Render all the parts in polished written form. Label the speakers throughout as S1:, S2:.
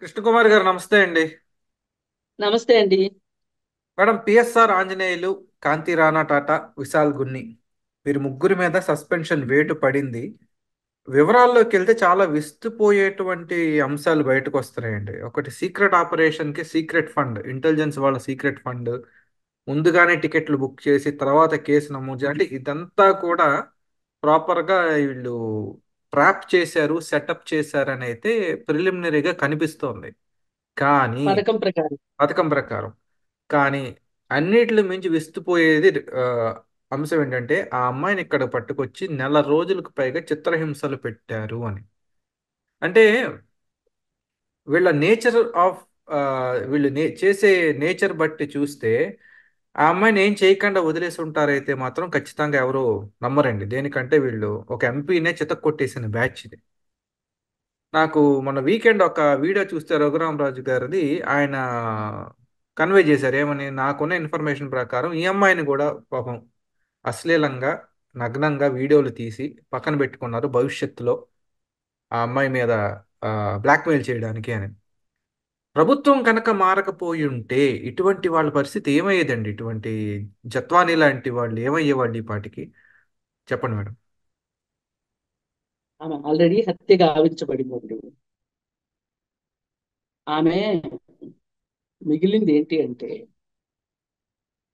S1: కృష్ణకుమారి గారు నమస్తే అండి.
S2: నమస్తే అండి.
S1: మేడం, పిఎస్ఆర్ ఆంజనేయులు, కాంతి రాణా టాటా, విశాల్ గున్ని వీరి ముగ్గురి మీద సస్పెన్షన్ వేటు పడింది. వివరాల్లోకి వెళ్తే చాలా విస్తుపోయేటువంటి అంశాలు బయటకు వస్తున్నాయండి. ఒకటి, సీక్రెట్ ఆపరేషన్కి సీక్రెట్ ఫండ్, ఇంటెలిజెన్స్ వాళ్ళ సీక్రెట్ ఫండ్, ముందుగానే టికెట్లు బుక్ చేసి తర్వాత కేసు నమోదు అంటే ఇదంతా కూడా ప్రాపర్గా వీళ్ళు ట్రాప్ చేశారు, సెటప్ చేశారని అయితే ప్రిలిమినరీగా కనిపిస్తోంది. కానీ
S2: పథకం ప్రకారం.
S1: పథకం ప్రకారం కానీ అన్నిటిని మించి విస్తుపోయేది ఆ, అంశం ఏంటంటే ఆ అమ్మాయిని ఇక్కడ పట్టుకొచ్చి నెల రోజులకు పైగా చిత్రహింసలు పెట్టారు అని. అంటే వీళ్ళ నేచర్ ఆఫ్ వీళ్ళు చేసే నేచర్ బట్టి చూస్తే ఆ అమ్మాయిని ఏం చేయకుండా వదిలేసి ఉంటారైతే మాత్రం ఖచ్చితంగా ఎవరు నమ్మరండి. దేనికంటే వీళ్ళు ఒక ఎంపీనే చితక్కొట్టేసిన బ్యాచ్ ఇది. నాకు మొన్న వీకెండ్ ఒక వీడియో చూస్తే రఘురామరాజు గారిది, ఆయన కన్వే చేశారు ఏమని, నాకున్న ఇన్ఫర్మేషన్ ప్రకారం ఈ అమ్మాయిని కూడా పాపం అశ్లీలంగా నగ్నంగా వీడియోలు తీసి పక్కన పెట్టుకున్నారు భవిష్యత్తులో ఆ అమ్మాయి మీద బ్లాక్మెయిల్ చేయడానికి అని. ప్రభుత్వం కనుక మారకపోయి ఉంటే ఇటువంటి వాళ్ళ పరిస్థితి ఏమయ్యేదండి? ఇటువంటి జత్వానీ లాంటి వాళ్ళు ఏమయ్యేవాళ్ళు ఈ పాటికి? చెప్పండి మేడం.
S2: ఆమె ఆల్రెడీ హత్య గావించబడిందండి. ఆమె మిగిలింది ఏంటి అంటే,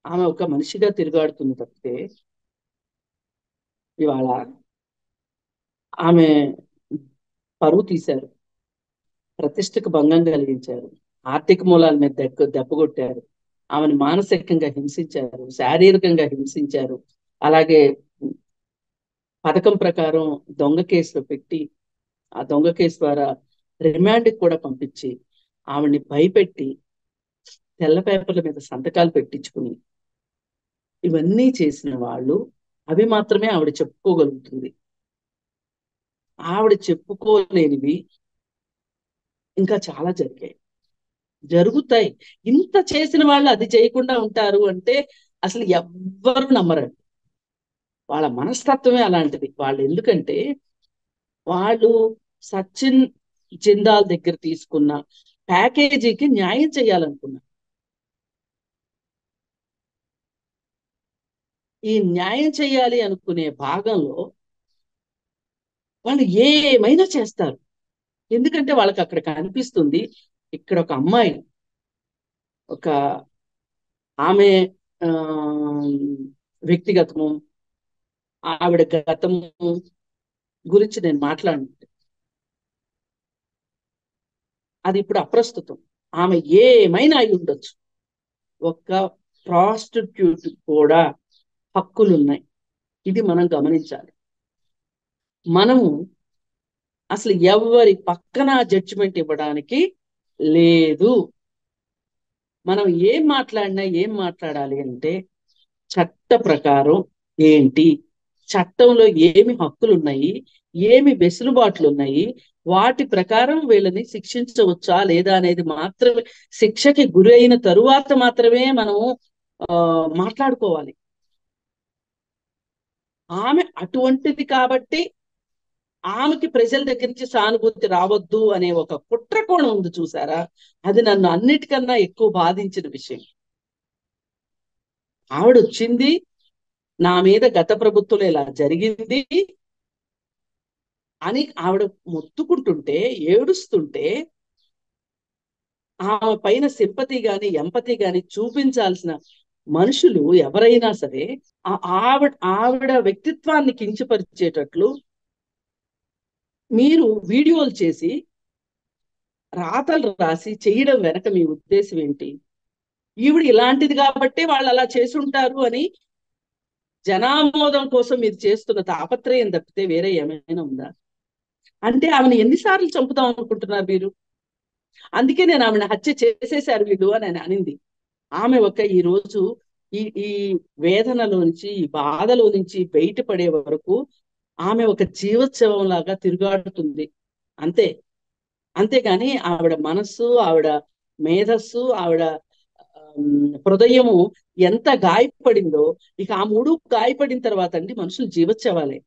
S2: ఆమె ఒక మనిషిగా తిరుగాడుతుంది తప్పితే, ఇవాళ ఆమె పరువు తీశారు, ప్రతిష్టకు భంగం కలిగించారు, ఆర్థిక మూలాల మీద దెబ్బ కొట్టారు, ఆమెను మానసికంగా హింసించారు, శారీరకంగా హింసించారు. అలాగే పథకం ప్రకారం దొంగ కేసులు పెట్టి, ఆ దొంగ కేసు ద్వారా రిమాండ్కి కూడా పంపించి, ఆవిడ్ని భయపెట్టి తెల్ల పేపర్ల మీద సంతకాలు పెట్టించుకుని ఇవన్నీ చేసిన వాళ్ళు, అవి మాత్రమే ఆవిడ చెప్పుకోగలుగుతుంది. ఆవిడ చెప్పుకోలేనివి ఇంకా చాలా జరిగాయి, జరుగుతాయి. ఇంత చేసిన వాళ్ళు అది చేయకుండా ఉంటారు అంటే అసలు ఎవ్వరు నమ్మరండి. వాళ్ళ మనస్తత్వమే అలాంటిది. వాళ్ళు ఎందుకంటే వాళ్ళు సచిన్ జిందాల్ దగ్గర తీసుకున్న ప్యాకేజీకి న్యాయం చేయాలనుకున్నారు. ఈ న్యాయం చేయాలి అనుకునే భాగంలో వాళ్ళు ఏమైనా చేస్తారు. ఎందుకంటే వాళ్ళకి అక్కడ కనిపిస్తుంది, ఇక్కడ ఒక అమ్మాయి, ఒక ఆమె ఆ వ్యక్తిగతము, ఆవిడ గతము గురించి నేను మాట్లాడి, అది ఇప్పుడు అప్రస్తుతం. ఆమె ఏమైనా అయి ఉండొచ్చు. ఒక ప్రాస్టిట్యూట్ కూడా హక్కులు ఉన్నాయి. ఇది మనం గమనించాలి. మనము అసలు ఎవరి పక్కన జడ్జిమెంట్ ఇవ్వడానికి లేదు. మనం ఏం మాట్లాడాలి అంటే, చట్ట ప్రకారం ఏంటి, చట్టంలో ఏమి హక్కులు ఉన్నాయి, ఏమి వెసులుబాట్లు ఉన్నాయి, వాటి ప్రకారం వీళ్ళని శిక్షించవచ్చా లేదా అనేది మాత్రమే, శిక్షకి గురి అయిన తరువాత మాత్రమే మనము మాట్లాడుకోవాలి. ఆమె అటువంటిది కాబట్టి ఆమెకి ప్రజల దగ్గర నుంచి సానుభూతి రావద్దు అనే ఒక కుట్ర కోణం ఉంది చూసారా, అది నన్ను అన్నిటికన్నా ఎక్కువ బాధించిన విషయం. ఆవిడ వచ్చింది, నా మీద గత ప్రభుత్వంలో ఇలా జరిగింది అని ఆవిడ మొత్తుకుంటుంటే, ఏడుస్తుంటే, ఆమె పైన సింపతి గాని ఎంపతి గాని చూపించాల్సిన మనుషులు ఎవరైనా సరే ఆవిడ ఆవిడ వ్యక్తిత్వాన్ని కించపరిచేటట్లు మీరు వీడియోలు చేసి రాతలు రాసి చేయడం వెనక మీ ఉద్దేశం ఏంటి? ఈవిడ ఇలాంటిది కాబట్టి వాళ్ళు అలా చేసుంటారు అని జనామోదం కోసం మీరు చేస్తున్న తాపత్రయం తప్పితే వేరే ఏమైనా ఉందా? అంటే ఆమెను ఎన్నిసార్లు చంపుతాం అనుకుంటున్నారు మీరు? అందుకే నేను ఆమెను హత్య చేసేశారు వీళ్ళు అని ఆయన అనింది. ఆమె ఒక ఈ రోజు ఈ ఈ వేదనలో నుంచి, ఈ బాధలో నుంచి బయటపడే వరకు ఆమె ఒక జీవోత్సవం లాగా తిరుగాడుతుంది, అంతే. అంతేగాని ఆవిడ మనస్సు, ఆవిడ మేధస్సు, ఆవిడ హృదయము ఎంత గాయపడిందో, ఇక ఆ మూడు గాయపడిన తర్వాత అండి మనుషులు జీవోత్సవాలే.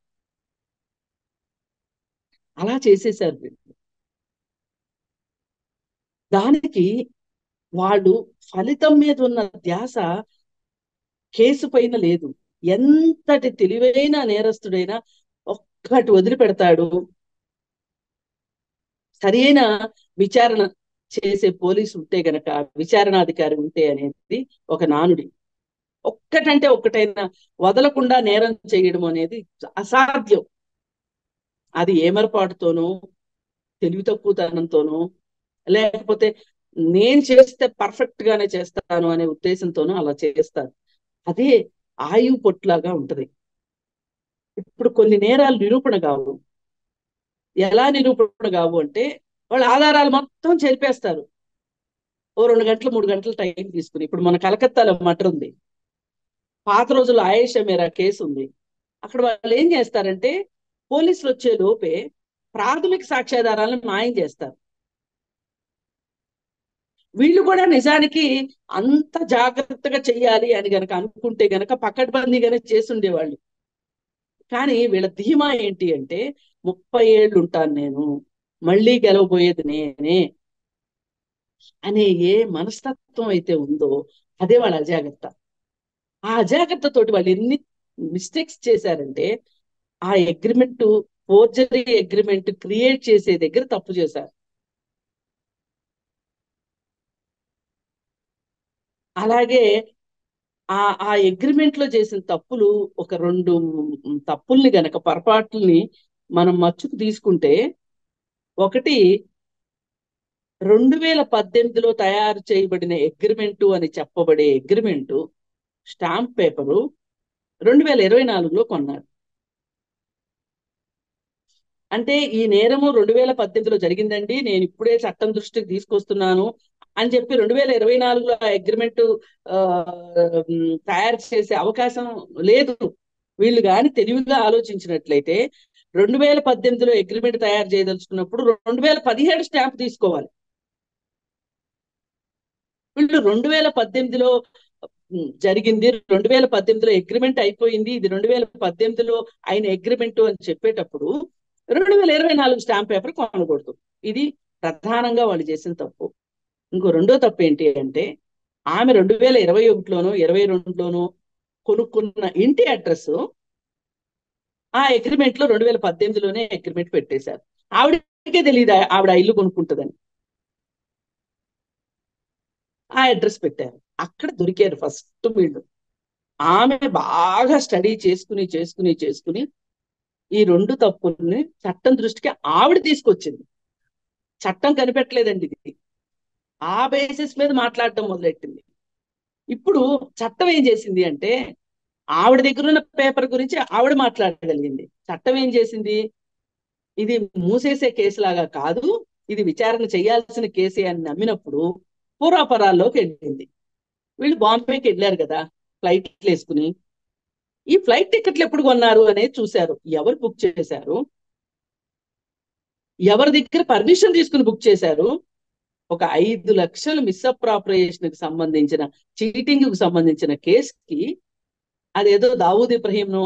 S2: అలా చేసేసారు వీళ్ళు. దానికి వాళ్ళు ఫలితం మీద ఉన్న ధ్యాస కేసు పైన లేదు. ఎంతటి తెలివైన నేరస్తుడైనా ఒక్కటి వదిలిపెడతాడు. సరైన విచారణ చేసే పోలీసు ఉంటే గనక, విచారణాధికారి ఉంటే అనేది ఒక నానుడి. ఒక్కటంటే ఒక్కటైనా వదలకుండా నేరం చేయడం అనేది అసాధ్యం. అది ఏమరపాటుతోనో, తెలివి తక్కువతనంతోనో, లేకపోతే నేను చేస్తే పర్ఫెక్ట్ గానే చేస్తాను అనే ఉద్దేశంతోనో అలా చేస్తారు. అదే ఆయువు పొట్లాగా ఉంటది. ఇప్పుడు కొన్ని నేరాలు నిరూపణ కావు. ఎలా నిరూపణ కావు అంటే, వాళ్ళ ఆధారాలు మొత్తం చెరిపేస్తారు. ఓ 2 గంటలు 3 గంటలు టైం తీసుకుని. ఇప్పుడు మన కలకత్తాలో మటర్ ఉంది. పాత రోజుల్లో ఆయేషా మీరా కేసు ఉంది. అక్కడ వాళ్ళు ఏం చేస్తారంటే, పోలీసులు వచ్చే లోపే ప్రాథమిక సాక్ష్యాధారాలను మాయం చేస్తారు. వీళ్ళు కూడా నిజానికి అంత జాగ్రత్తగా చెయ్యాలి అని గనక అనుకుంటే గనక పకడ్బందీగానే చేసుండేవాళ్ళు. కానీ వీళ్ళ ధీమా ఏంటి అంటే, 30 ఏళ్ళు ఉంటాను నేను, మళ్ళీ గెలవబోయేది నేనే అనే ఏ మనస్తత్వం అయితే ఉందో అదే వాళ్ళ అజాగ్రత్త. ఆ అజాగ్రత్త తోటి వాళ్ళు ఎన్ని మిస్టేక్స్ చేశారంటే, ఆ అగ్రిమెంట్, ఫోర్జరీ అగ్రిమెంట్ క్రియేట్ చేసే దగ్గర తప్పు చేశారు. అలాగే ఆ అగ్రిమెంట్ లో చేసిన తప్పులు, ఒక 2 తప్పుల్ని గనక, పొరపాట్లని మనం మచ్చుకు తీసుకుంటే, ఒకటి 2018లో తయారు చేయబడిన అగ్రిమెంటు అని చెప్పబడే అగ్రిమెంటు స్టాంప్ పేపరు 2024లో కొన్నారు. అంటే ఈ నేరము 2018లో జరిగిందండి, నేను ఇప్పుడే చట్టం దృష్టికి తీసుకొస్తున్నాను అని చెప్పి 2024లో ఆ అగ్రిమెంట్ తయారు చేసే అవకాశం లేదు. వీళ్ళు కానీ తెలివిగా ఆలోచించినట్లయితే 2018లో అగ్రిమెంట్ తయారు చేయదలుచుకున్నప్పుడు 2017 స్టాంప్ తీసుకోవాలి. వీళ్ళు 2018లో జరిగింది, 2018లో అగ్రిమెంట్ అయిపోయింది, ఇది 2018లో అయిన అగ్రిమెంట్ అని చెప్పేటప్పుడు 2024 స్టాంప్ పేపర్ కొనకూడదు. ఇది ప్రధానంగా వాళ్ళు చేసిన తప్పు. ఇంకో రెండో తప్పు ఏంటి అంటే, ఆమె 2021లోనో 2022లోనో కొనుక్కున్న ఇంటి అడ్రస్ ఆ అగ్రిమెంట్ లో 2018లోనే అగ్రిమెంట్ పెట్టేశారు. ఆవిడకే తెలియదు ఆవిడ ఇల్లు కొనుక్కుంటుందని. ఆ అడ్రస్ పెట్టారు. అక్కడ దొరికారు ఫస్ట్ వీళ్ళు. ఆమె బాగా స్టడీ చేసుకుని చేసుకుని చేసుకుని ఈ 2 తప్పుల్ని చట్టం దృష్టికి ఆవిడ తీసుకొచ్చింది. చట్టం కనిపెట్టలేదండి ఇది. ఆ బేసిస్ మీద మాట్లాడటం మొదలెట్టింది. ఇప్పుడు చట్టం ఏం చేసింది అంటే, ఆవిడ దగ్గర ఉన్న పేపర్ గురించి ఆవిడ మాట్లాడగలిగింది. చట్టం ఏం చేసింది, ఇది మూసేసే కేసు లాగా కాదు, ఇది విచారణ చేయాల్సిన కేసే అని నమ్మినప్పుడు పూర్వాపరాల్లోకి వెళ్ళింది. వీళ్ళు బాంబేకి వెళ్ళారు కదా ఫ్లైట్లు వేసుకుని. ఈ ఫ్లైట్ టికెట్లు ఎప్పుడు కొన్నారు అనేది చూశారు. ఎవరు బుక్ చేశారు, ఎవరి దగ్గర పర్మిషన్ తీసుకుని బుక్ చేశారు. ఒక 5 లక్షలు మిస్అప్రాప్రియేషన్ కి సంబంధించిన, చీటింగ్ కు సంబంధించిన కేసుకి అదేదో దావూద్ ఇబ్రహీంను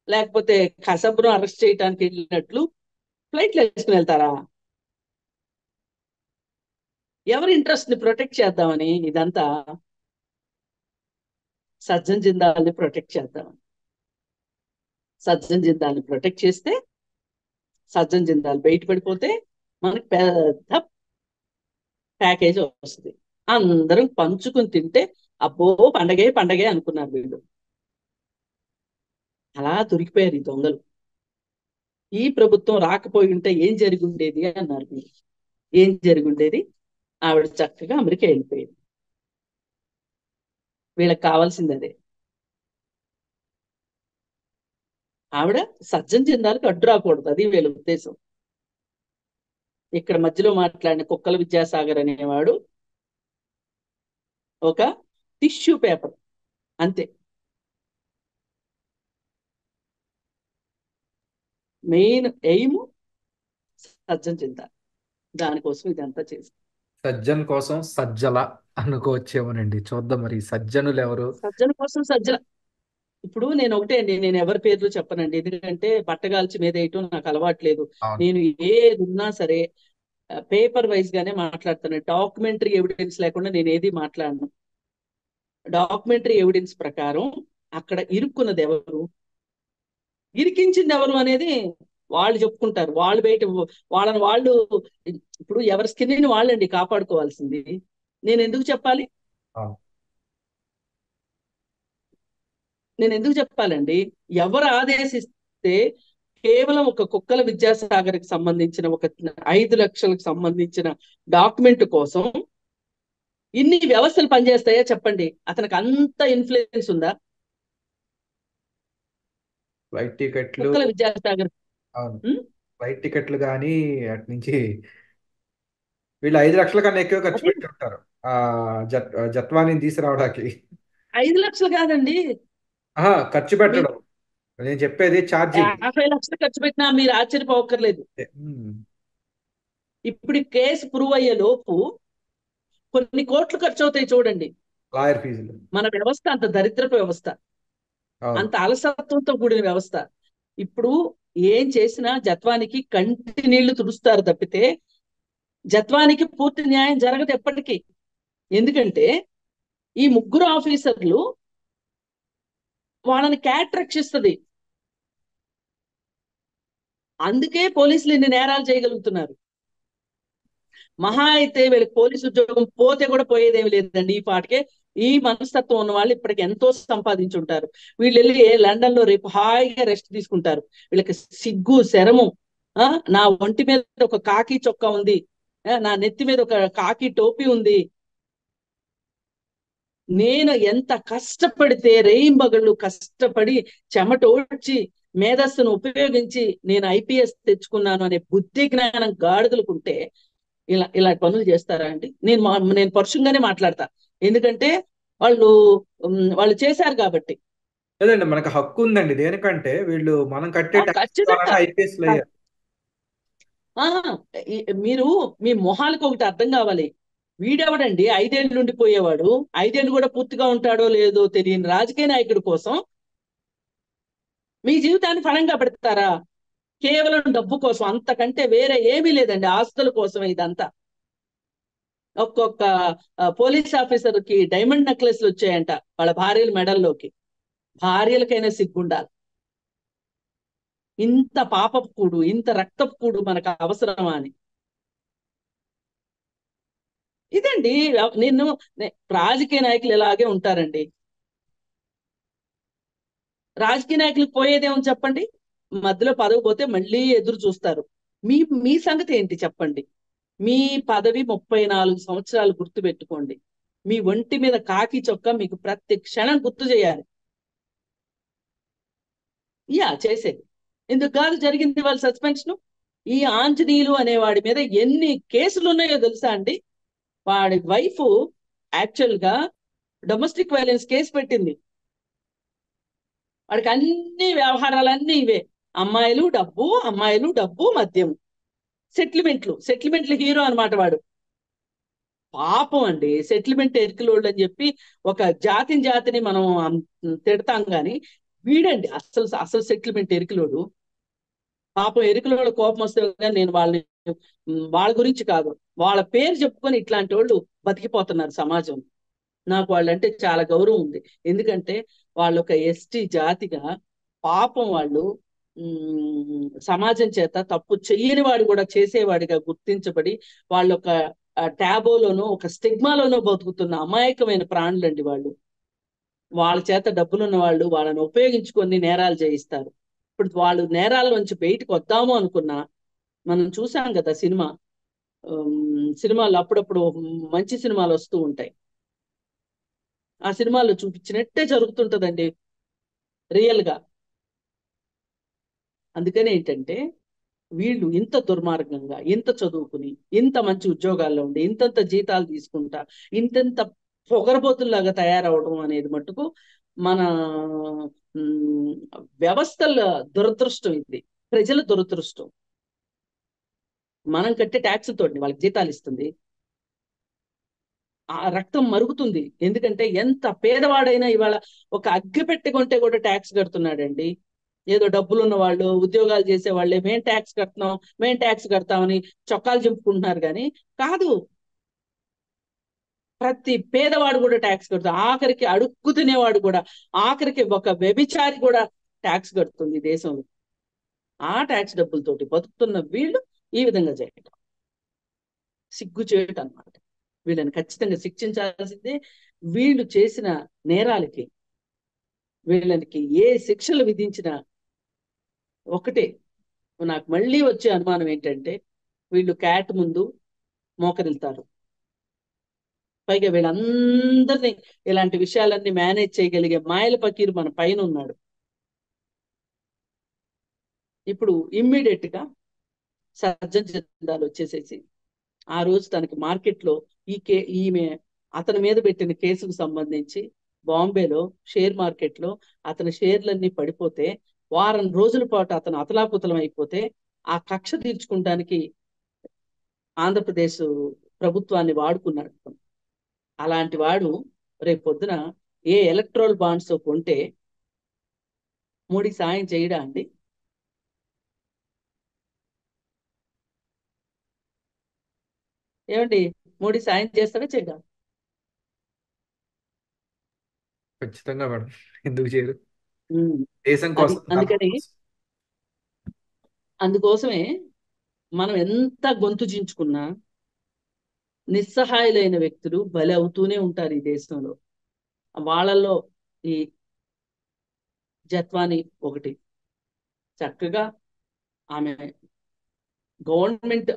S2: లేకపోతే కసబ్ను అరెస్ట్ చేయడానికి వెళ్ళినట్లు ఫ్లైట్లు వేసుకుని వెళ్తారా? ఎవరి ఇంట్రెస్ట్ ని ప్రొటెక్ట్ చేద్దామని ఇదంతా, సజ్జన్ జిందాల్ని ప్రొటెక్ట్ చేద్దామని. సజ్జన్ జిందాల్ని ప్రొటెక్ట్ చేస్తే, సజ్జన్ జిందాల్ బయట పడిపోతే మనకి పెద్ద ప్యాకేజ్ వస్తుంది. అందరం పంచుకుని తింటే అబ్బో పండగే పండగే అనుకున్నారు వీళ్ళు. అలా దొరికిపోయారు ఈ దొంగలు. ఈ ప్రభుత్వం రాకపోయి ఉంటే ఏం జరిగి ఉండేది అన్నారు మీరు. ఏం జరిగి ఉండేది? ఆవిడ చక్కగా అమెరికా వెళ్ళిపోయింది. వీళ్ళకి కావాల్సింది అదే. ఆవిడ సజ్జన్ జిందాల్కి అడ్డు రాకూడదు, అది వీళ్ళ ఉద్దేశం. ఇక్కడ మధ్యలో మాట్లాడిన కుక్కల విద్యాసాగర్ అనేవాడు ఒక టిష్యూ పేపర్ అంతే. Main aim Sajjan Jindal. దానికోసం ఇదంతా చేసి,
S1: సజ్జన్ కోసం సజ్జల అనుకోవచ్చేమోనండి. చూద్దాం మరి ఈ సజ్జనులు ఎవరు.
S2: సజ్జన కోసం సజ్జల. ఇప్పుడు నేను ఒకటే అండి, నేను ఎవరి పేర్లు చెప్పనండి, ఎందుకంటే బట్టగాల్చి మీద వేయటం నాకు అలవాట్లేదు.
S1: అవును.
S2: నేను ఏది ఉన్నా సరే పేపర్ వైజ్ గానే మాట్లాడుతాను. డాక్యుమెంటరీ ఎవిడెన్స్ లేకుండా నేను ఏది మాట్లాడను. డాక్యుమెంటరీ ఎవిడెన్స్ ప్రకారం అక్కడ ఇరుక్కున్నది ఎవరు, ఇరికించింది ఎవరు అనేది వాళ్ళు చెప్పుకుంటారు. వాళ్ళు బయట వాళ్ళని వాళ్ళు, ఇప్పుడు ఎవరి స్కిన్ వాళ్ళండి కాపాడుకోవాల్సింది. నేను ఎందుకు చెప్పాలి?
S1: అవును.
S2: నేను ఎందుకు చెప్పాలండి? ఎవరు ఆదేశిస్తే కేవలం ఒక కుక్కల విద్యాసాగర్కి సంబంధించిన ఒక 5 లక్షలకు సంబంధించిన డాక్యుమెంట్ కోసం ఇన్ని వ్యవస్థలు పనిచేస్తాయా చెప్పండి? అతనికి అంత ఇన్ఫ్లుయెన్స్ ఉందా?
S1: ఫ్లైట్ టికెట్లు.
S2: కుక్కల విద్యాసాగర్.
S1: అవును.
S2: ఉం?
S1: ఫ్లైట్ టికెట్లు కానీ అటు నుంచి వీళ్ళు 5 లక్షల కన్నా ఎక్కువ ఖర్చు
S2: అదే
S1: పెట్టి ఉంటారు ఆ జత్వానిని తీసుకురావడానికి.
S2: 5 లక్షలు కాదండి.
S1: ఆహా, ఖర్చు
S2: మీరు
S1: పెట్టడం. నేను చెప్పేది ఛార్జీ.
S2: 50 లక్షలు ఖర్చు పెట్టినా మీరు ఆశ్చర్యపోవక్కర్లేదు. ఇప్పుడు ఈ కేసు ప్రూవ్ అయ్యే లోపు కొన్ని కోట్లు ఖర్చు అవుతాయి చూడండి.
S1: లాయర్ ఫీజులు.
S2: మన వ్యవస్థ అంత దరిద్రపు వ్యవస్థ,
S1: అవును.
S2: అంత అలసత్వంతో కూడిన వ్యవస్థ. ఇప్పుడు ఏం చేసినా జత్వానికి కంటి నీళ్లు తుడుస్తారు తప్పితే జత్వానికి పూర్తి న్యాయం జరగదు ఎప్పటికీ. ఎందుకంటే ఈ ముగ్గురు ఆఫీసర్లు వాళ్ళని క్యాట్ రక్షిస్తుంది. అందుకే పోలీసులు ఇన్ని నేరాలు చేయగలుగుతున్నారు. మహా అయితే వీళ్ళకి పోలీసు ఉద్యోగం పోతే కూడా పోయేదేమి లేదండి ఈ పాటికే. ఈ మనస్తత్వం ఉన్న వాళ్ళు ఇప్పటికి ఎంతో సంపాదించుంటారు. వీళ్ళు వెళ్ళి లండన్ లో రేపు హాయిగా రెస్ట్ తీసుకుంటారు. వీళ్ళకి సిగ్గు శరము. నా ఒంటి మీద ఒక కాకి చొక్కా ఉంది, నా నెత్తి మీద ఒక కాకి టోపీ ఉంది, నేను ఎంత కష్టపడితే రేయింబగళ్ళు కష్టపడి చెమట ఓడ్చి మేధస్సును ఉపయోగించి నేను ఐపీఎస్ తెచ్చుకున్నాను అనే బుద్ధి జ్ఞానం గాడిదలుకుంటే ఇలా పనులు చేస్తారా అండి? నేను పరుషంగానే మాట్లాడతా. ఎందుకంటే వాళ్ళు వాళ్ళు చేశారు కాబట్టి.
S1: లేదండి, మనకు హక్కు ఉందండి. దేనికంటే వీళ్ళు మనం కట్టే ట్యాక్స్ ద్వారానే
S2: ఖచ్చితంగా.
S1: ఐపీఎస్ అయ్యారు.
S2: ఆహా, మీరు మీ మొహాలకు ఒకటి అర్థం కావాలి. వీడెవడండి 5 ఏళ్ళు ఉండిపోయేవాడు? 5 ఏళ్ళు కూడా పూర్తిగా ఉంటాడో లేదో తెలియని రాజకీయ నాయకుడి కోసం మీ జీవితాన్ని ఫలంగా పెడతారా? కేవలం డబ్బు కోసం, అంతకంటే వేరే ఏమీ లేదండి. ఆస్తుల కోసం ఇదంతా. ఒక్కొక్క పోలీస్ ఆఫీసర్ కి డైమండ్ నెక్లెస్లు వచ్చాయంట వాళ్ళ భార్యల మెడల్లోకి. భార్యలకైనా సిగ్గుండాలి. ఇంత పాపపు కూడు, ఇంత రక్తపు కూడు మనకు అవసరమా అని. ఇదండి రాజకీయ నాయకులు ఇలాగే ఉంటారండి. రాజకీయ నాయకులకు పోయేదేమని చెప్పండి? మధ్యలో పదవి పోతే మళ్ళీ ఎదురు చూస్తారు. మీ మీ సంగతి ఏంటి చెప్పండి? మీ పదవి 34 సంవత్సరాలు గుర్తు పెట్టుకోండి. మీ ఒంటి మీద కాకి చొక్కా మీకు ప్రతి క్షణం గుర్తు చేయాలి. చేసేది ఎందుకు కాదు జరిగింది వాళ్ళ సస్పెన్షన్. ఈ ఆంజనేయులు అనే వాడి మీద ఎన్ని కేసులు ఉన్నాయో తెలుసా అండి? వాడి వైఫ్ యాక్చువల్ గా డొమెస్టిక్ వైలెన్స్ కేసు పెట్టింది. వాడికి అన్ని వ్యవహారాలన్నీ ఇవే. అమ్మాయిలు డబ్బు, అమ్మాయిలు డబ్బు, మద్యము, సెటిల్మెంట్లు హీరో అనమాట వాడు. పాపం అండి, సెటిల్మెంట్ ఎరికలోళ్ళు అని చెప్పి ఒక జాతిని మనం తిడతాం గాని వీడండి అసలు అసలు సెటిల్మెంట్ ఎరికలోడు. పాపం ఎరికలోళ్ళ కోపం వస్తే కానీ నేను వాళ్ళ గురించి కాదు, వాళ్ళ పేరు చెప్పుకొని ఇట్లాంటి వాళ్ళు బతికిపోతున్నారు సమాజం. నాకు వాళ్ళంటే చాలా గౌరవం ఉంది. ఎందుకంటే వాళ్ళు ఒక ఎస్టీ జాతిగా పాపం వాళ్ళు సమాజం చేత తప్పు చెయ్యని వాడు కూడా చేసేవాడిగా గుర్తించబడి వాళ్ళు ఒక ట్యాబోలోనో ఒక స్టిగ్మాలోనో బతుకుతున్న అమాయకమైన ప్రాణులండి వాళ్ళు. వాళ్ళ చేత డబ్బులున్న వాళ్ళు వాళ్ళని ఉపయోగించుకొని నేరాలు చేయిస్తారు. ఇప్పుడు వాళ్ళు నేరాల నుంచి బయటకు వద్దాము అనుకున్నా, మనం చూసాం కదా సినిమాలు అప్పుడప్పుడు మంచి సినిమాలు వస్తూ ఉంటాయి. ఆ సినిమాల్లో చూపించినట్టే జరుగుతుంటదండి రియల్ గా. అందుకనే ఏంటంటే వీళ్ళు ఇంత దుర్మార్గంగా, ఇంత చదువుకుని, ఇంత మంచి ఉద్యోగాల్లో ఉండి, ఇంతంత జీతాలు తీసుకుంటా, ఇంతంత పొగరబోతుల్లాగా తయారవడం అనేది మటుకు మన వ్యవస్థల దురదృష్టం. ఇది ప్రజల దురదృష్టం. మనం కట్టే ట్యాక్స్ తోటి వాళ్ళకి జీతాలు ఇస్తుంది. ఆ రక్తం మరుగుతుంది. ఎందుకంటే ఎంత పేదవాడైనా ఇవాళ ఒక అగ్గి పెట్టి కొంటే కూడా ట్యాక్స్ కడుతున్నాడండి. ఏదో డబ్బులు ఉన్న వాళ్ళు, ఉద్యోగాలు చేసే వాళ్ళే మేం ట్యాక్స్ కడుతున్నాం, మేం ట్యాక్స్ కడతామని చొక్కాలు చింపుకుంటున్నారు. కానీ కాదు, ప్రతి పేదవాడు కూడా ట్యాక్స్ కడుతుంది. ఆఖరికి అడుక్కు తినేవాడు కూడా, ఆఖరికి ఒక వ్యభిచారి కూడా ట్యాక్స్ కడుతుంది ఈ దేశంలో. ఆ ట్యాక్స్ డబ్బులతోటి బతుకుతున్న వీళ్ళు ఈ విధంగా చేయటం సిగ్గు చేయటం అన్నమాట. వీళ్ళని ఖచ్చితంగా శిక్షించాల్సిందే. వీళ్ళు చేసిన నేరాలకి వీళ్ళకి ఏ శిక్షలు విధించినా ఒకటే. నాకు మళ్ళీ వచ్చే అనుమానం ఏంటంటే, వీళ్ళు క్యాట్ ముందు మోకరిల్తారు. పైగా వీళ్ళందరినీ, ఇలాంటి విషయాలన్నీ మేనేజ్ చేయగలిగే మాయల పకీరు మన పైన ఉన్నాడు. ఇప్పుడు ఇమ్మీడియట్ గా సర్జన్ జిందాల్ వచ్చేసేసి ఆ రోజు తనకి మార్కెట్లో ఈమె అతని మీద పెట్టిన కేసుకు సంబంధించి బాంబేలో షేర్ మార్కెట్లో అతని షేర్లన్నీ పడిపోతే, వారం రోజుల పాటు అతను అతలాకుతలం అయిపోతే, ఆ కక్ష తీర్చుకోవడానికి ఆంధ్రప్రదేశ్ ప్రభుత్వాన్ని వాడుకున్నాడు. అలాంటి వాడు రేపు పొద్దున ఏ ఎలక్ట్రల్ బాండ్స్ కొంటే మోడీ సాయం చేయడా అండి? ఏమండి, మోడీ సాయం చేస్తాడా చేయడా?
S1: ఖచ్చితంగా మేడం. ఎందుకు చేయరు?
S2: ఉమ్,
S1: దేశం
S2: అది
S1: కోసం, ధర్మం
S2: అందుకని,
S1: కోసం.
S2: అందుకోసమే మనం ఎంత గొంతు చించుకున్నా నిస్సహాయులైన వ్యక్తులు బలి అవుతూనే ఉంటారు ఈ దేశంలో. వాళ్ళల్లో ఈ జత్వాని ఒకటి. చక్కగా ఆమె గవర్నమెంట్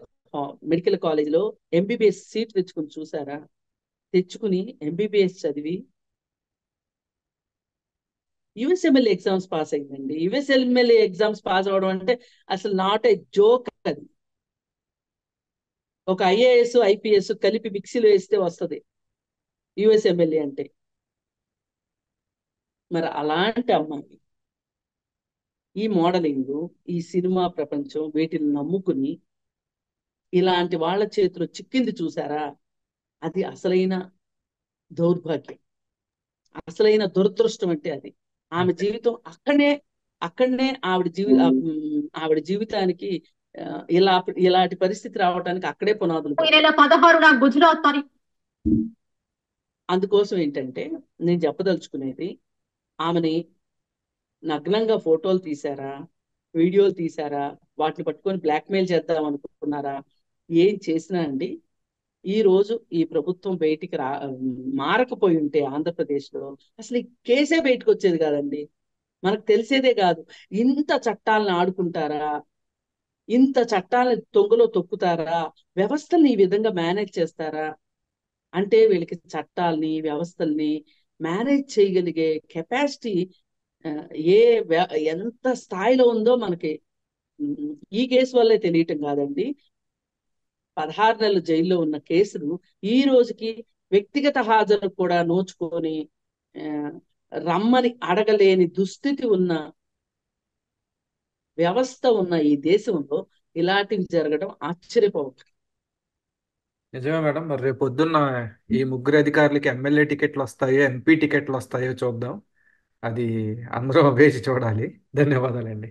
S2: మెడికల్ కాలేజీలో ఎంబీబీఎస్ సీట్ తెచ్చుకుని చూసారా? తెచ్చుకుని ఎంబీబీఎస్ చదివి యుఎస్ఎంఎల్ఏ ఎగ్జామ్స్ పాస్ అయిందండి. యుఎస్ఎంఎల్ఏ ఎగ్జామ్స్ పాస్ అవడం అంటే అసలు నాట్ ఏ జోక్. అది ఒక ఐఏఎస్ ఐపీఎస్ కలిపి మిక్సీలో వేస్తే వస్తుంది యుఎస్ఎంఎల్ఏ అంటే. మరి అలాంటి అమ్మాయి ఈ మోడలింగ్, ఈ సినిమా ప్రపంచం వీటిని నమ్ముకుని ఇలాంటి వాళ్ళ చేతిలో చిక్కింది చూసారా? అది అసలైన దౌర్భాగ్యం, అసలైన దురదృష్టం అంటే అది. ఆమె
S1: అంతే.
S2: జీవితం అక్కడనే ఆవిడ జీవితానికి ఆ, ఇలా ఇలాంటి పరిస్థితి రావడానికి అక్కడే పునాదులు
S3: ఈ
S2: పడ్డాయి.
S3: నెల 16 నాకు గుజరాత్ తారీఖు.
S2: అందుకోసం ఏంటంటే నేను చెప్పదలుచుకునేది, ఆమెని నగ్నంగా ఫోటోలు తీశారా, వీడియోలు తీశారా, వాటిని పట్టుకొని బ్లాక్మెయిల్ చేద్దాం అనుకుంటున్నారా, ఏం చేసినా అండి, ఈ రోజు ఈ ప్రభుత్వం బయటికి మారకపోయి ఉంటే ఆంధ్రప్రదేశ్లో అసలు ఈ కేసే బయటకు వచ్చేది కాదండి. మనకు తెలిసేదే కాదు. ఇంత చట్టాలను ఆడుకుంటారా, ఇంత చట్టాలను తొంగలో తొక్కుతారా, వ్యవస్థల్ని ఈ విధంగా మేనేజ్ చేస్తారా అంటే వీళ్ళకి చట్టాల్ని వ్యవస్థల్ని మేనేజ్ చేయగలిగే కెపాసిటీ ఏ ఎంత స్థాయిలో ఉందో మనకి ఈ కేసు వల్లే తెలియటం కాదండి. 16 నెలలు జైల్లో ఉన్న కేసులు ఈ రోజుకి వ్యక్తిగత హాజరు కూడా నోచుకొని ఆ, రమ్మని అడగలేని దుస్థితి ఉన్న వ్యవస్థ ఉన్న ఈ దేశంలో ఇలాంటివి జరగడం ఆశ్చర్యపోవచ్చు.
S1: నిజమే మేడం. మరి రేపు పొద్దున్న ఈ ముగ్గురు అధికారులకి ఎమ్మెల్యే టికెట్లు వస్తాయో, ఎంపీ టికెట్లు వస్తాయో చూద్దాం. అది అందరూ వేచి చూడాలి. ధన్యవాదాలండి.